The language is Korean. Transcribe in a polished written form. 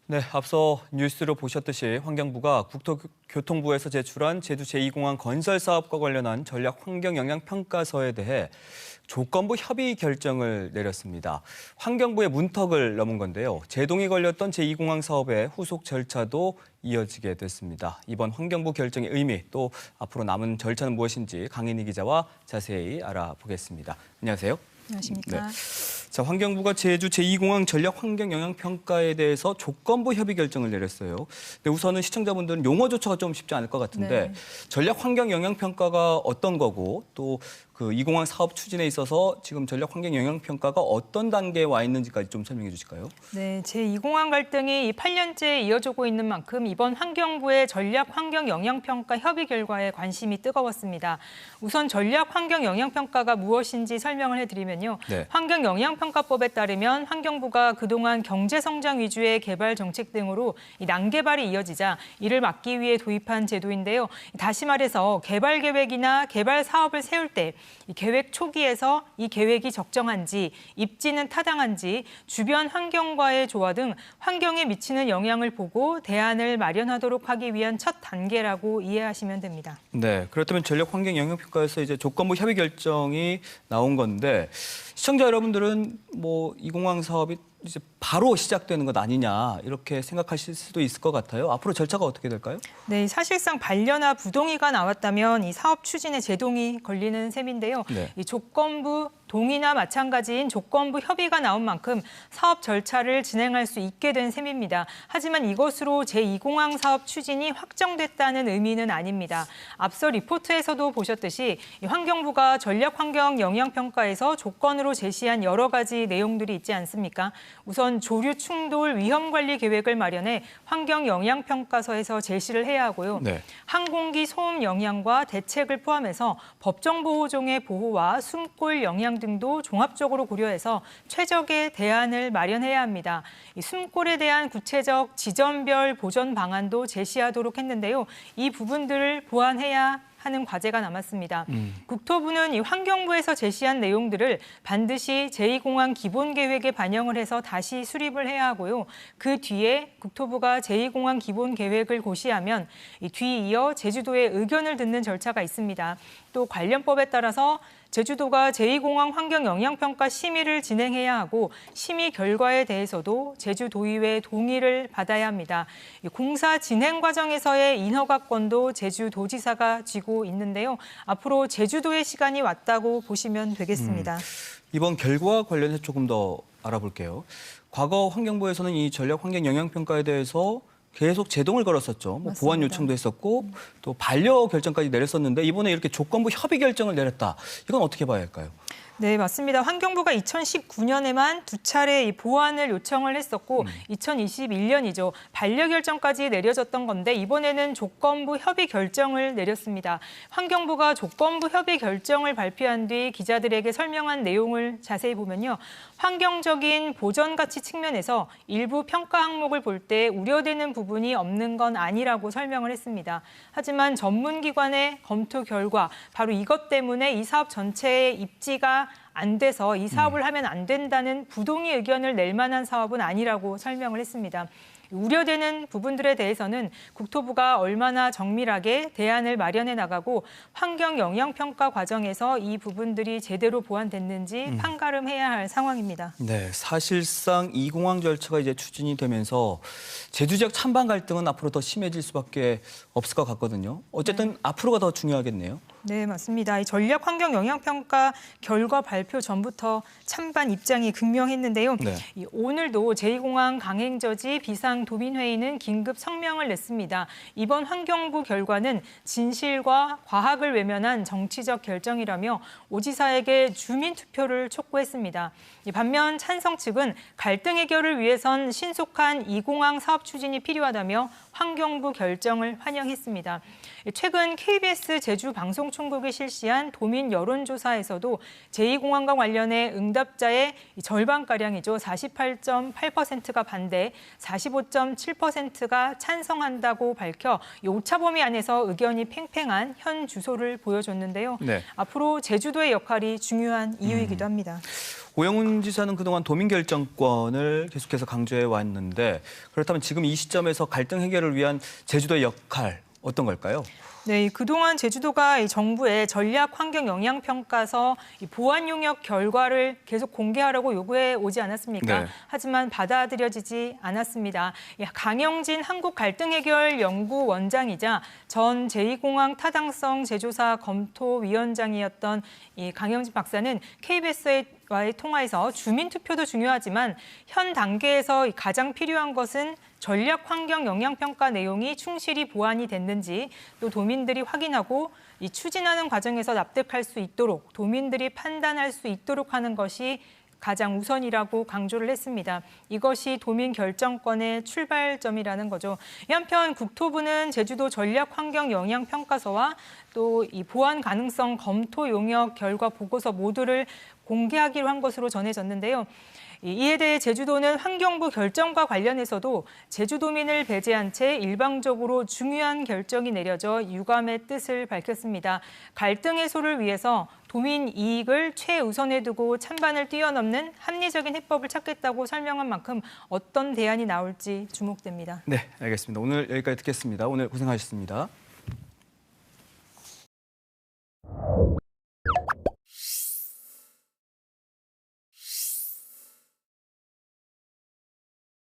네, 앞서 뉴스로 보셨듯이 환경부가 국토교통부에서 제출한 제주 제2공항 건설 사업과 관련한 전략 환경 영향 평가서에 대해 조건부 협의 결정을 내렸습니다. 환경부의 문턱을 넘은 건데요. 제동이 걸렸던 제2공항 사업의 후속 절차도 이어지게 됐습니다. 이번 환경부 결정의 의미, 또 앞으로 남은 절차는 무엇인지 강인희 기자와 자세히 알아보겠습니다. 안녕하세요. 안녕하십니까. 네. 자, 환경부가 제주 제2공항 전략 환경 영향 평가에 대해서 조건부 협의 결정을 내렸어요. 근데 우선은 시청자분들은 용어조차가 좀 쉽지 않을 것 같은데 네. 전략 환경 영향 평가가 어떤 거고 또 그 2공항 사업 추진에 있어서 지금 전략 환경 영향 평가가 어떤 단계에 와 있는지까지 좀 설명해 주실까요? 네, 제2공항 갈등이 8년째 이어지고 있는 만큼 이번 환경부의 전략 환경 영향 평가 협의 결과에 관심이 뜨거웠습니다. 우선 전략 환경 영향 평가가 무엇인지 설명을 해드리면요. 네. 환경 영향 평가법에 따르면 환경부가 그동안 경제 성장 위주의 개발 정책 등으로 이 난개발이 이어지자 이를 막기 위해 도입한 제도인데요. 다시 말해서 개발 계획이나 개발 사업을 세울 때 이 계획 초기에서 이 계획이 적정한지, 입지는 타당한지, 주변 환경과의 조화 등 환경에 미치는 영향을 보고 대안을 마련하도록 하기 위한 첫 단계라고 이해하시면 됩니다. 네, 그렇다면 전략 환경 영향 평가에서 이제 조건부 협의 결정이 나온 건데 시청자 여러분들은 뭐 2공항 사업이 이제 바로 시작되는 것 아니냐 이렇게 생각하실 수도 있을 것 같아요. 앞으로 절차가 어떻게 될까요? 네, 사실상 반려나 부동의가 나왔다면 이 사업 추진에 제동이 걸리는 셈인데요. 네. 이 조건부 동의나 마찬가지인 조건부 협의가 나온 만큼 사업 절차를 진행할 수 있게 된 셈입니다. 하지만 이것으로 제2공항 사업 추진이 확정됐다는 의미는 아닙니다. 앞서 리포트에서도 보셨듯이 환경부가 전략 환경 영향 평가에서 조건으로 제시한 여러 가지 내용들이 있지 않습니까? 우선 조류 충돌 위험 관리 계획을 마련해 환경 영향 평가서에서 제시를 해야 하고요. 네. 항공기 소음 영향과 대책을 포함해서 법정 보호종의 보호와 숨골 영향 등도 종합적으로 고려해서 최적의 대안을 마련해야 합니다. 이 숨골에 대한 구체적 지점별 보전 방안도 제시하도록 했는데요. 이 부분들을 보완해야 하는 과제가 남았습니다. 국토부는 이 환경부에서 제시한 내용들을 반드시 제2공항 기본계획에 반영을 해서 다시 수립을 해야 하고요. 그 뒤에 국토부가 제2공항 기본계획을 고시하면 뒤이어 제주도의 의견을 듣는 절차가 있습니다. 또 관련법에 따라서 제주도가 제2공항 환경영향평가 심의를 진행해야 하고 심의 결과에 대해서도 제주도의회 동의를 받아야 합니다. 공사 진행 과정에서의 인허가권도 제주도지사가 쥐고 있는데요. 앞으로 제주도의 시간이 왔다고 보시면 되겠습니다. 이번 결과와 관련해서 조금 더 알아볼게요. 과거 환경부에서는 이 전략 환경 영향 평가에 대해서 계속 제동을 걸었었죠. 뭐 보완 요청도 했었고 또 반려 결정까지 내렸었는데 이번에 이렇게 조건부 협의 결정을 내렸다. 이건 어떻게 봐야 할까요? 네, 맞습니다. 환경부가 2019년에만 두 차례 이 보완을 요청을 했었고 2021년이죠. 반려 결정까지 내려졌던 건데 이번에는 조건부 협의 결정을 내렸습니다. 환경부가 조건부 협의 결정을 발표한 뒤 기자들에게 설명한 내용을 자세히 보면요. 환경적인 보전 가치 측면에서 일부 평가 항목을 볼 때 우려되는 부분이 없는 건 아니라고 설명을 했습니다. 하지만 전문기관의 검토 결과 바로 이것 때문에 이 사업 전체의 입지가 안 돼서 이 사업을 하면 안 된다는 부동의 의견을 낼 만한 사업은 아니라고 설명을 했습니다. 우려되는 부분들에 대해서는 국토부가 얼마나 정밀하게 대안을 마련해 나가고 환경 영향 평가 과정에서 이 부분들이 제대로 보완됐는지 판가름해야 할 상황입니다. 네, 사실상 2공항 절차가 이제 추진이 되면서 제주 지역 찬반 갈등은 앞으로 더 심해질 수밖에 없을 것 같거든요. 어쨌든 앞으로가 더 중요하겠네요. 네, 맞습니다. 이 전략 환경 영향 평가 결과 발표 전부터 찬반 입장이 극명했는데요. 네. 오늘도 제2공항 강행저지 비상도민회의는 긴급 성명을 냈습니다. 이번 환경부 결과는 진실과 과학을 외면한 정치적 결정이라며 오 지사에게 주민 투표를 촉구했습니다. 반면 찬성 측은 갈등 해결을 위해선 신속한 2공항 사업 추진이 필요하다며 환경부 결정을 환영했습니다. 최근 KBS 제주 방송총국이 실시한 도민 여론조사에서도 제2공항 제2공항과 관련해 응답자의 절반가량이죠. 48.8%가 반대, 45.7%가 찬성한다고 밝혀 이 오차범위 안에서 의견이 팽팽한 현 주소를 보여줬는데요. 네. 앞으로 제주도의 역할이 중요한 이유이기도 합니다. 오영훈 지사는 그동안 도민 결정권을 계속해서 강조해 왔는데 그렇다면 지금 이 시점에서 갈등 해결을 위한 제주도의 역할 어떤 걸까요? 네, 그동안 제주도가 이 정부의 전략 환경 영향 평가서 보완 용역 결과를 계속 공개하라고 요구해 오지 않았습니까? 네. 하지만 받아들여지지 않았습니다. 강영진 한국갈등해결연구원장이자 전 제2공항 타당성 제조사 검토위원장이었던 이 강영진 박사는 KBS와의 통화에서 주민투표도 중요하지만 현 단계에서 가장 필요한 것은 전략 환경 영향 평가 내용이 충실히 보완이 됐는지 또 도민들이 확인하고 이 추진하는 과정에서 납득할 수 있도록 도민들이 판단할 수 있도록 하는 것이 가장 우선이라고 강조를 했습니다. 이것이 도민 결정권의 출발점이라는 거죠. 한편 국토부는 제주도 전략 환경 영향 평가서와 또 이 보완 가능성 검토 용역 결과 보고서 모두를 공개하기로 한 것으로 전해졌는데요. 이에 대해 제주도는 환경부 결정과 관련해서도 제주도민을 배제한 채 일방적으로 중요한 결정이 내려져 유감의 뜻을 밝혔습니다. 갈등 해소를 위해서 도민 이익을 최우선에 두고 찬반을 뛰어넘는 합리적인 해법을 찾겠다고 설명한 만큼 어떤 대안이 나올지 주목됩니다. 네, 알겠습니다. 오늘 여기까지 듣겠습니다. 오늘 고생하셨습니다.